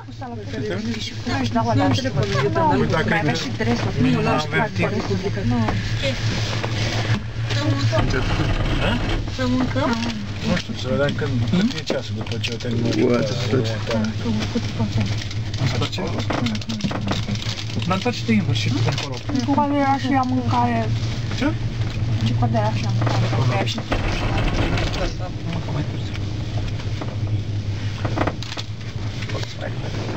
pus la fel și curaj, dar ăla și mai avea și dresul. Nu știu care dresul. Să mâncăm? Nu știu, să vedem cât e ceasul după ce o terminăm. Dar întoarce-te invers și tu încolo. Cu coadă era și la mâncare. Ce? Ce coadă era și la mâncare, că era și Mâncă mai târziu. Volkswagen.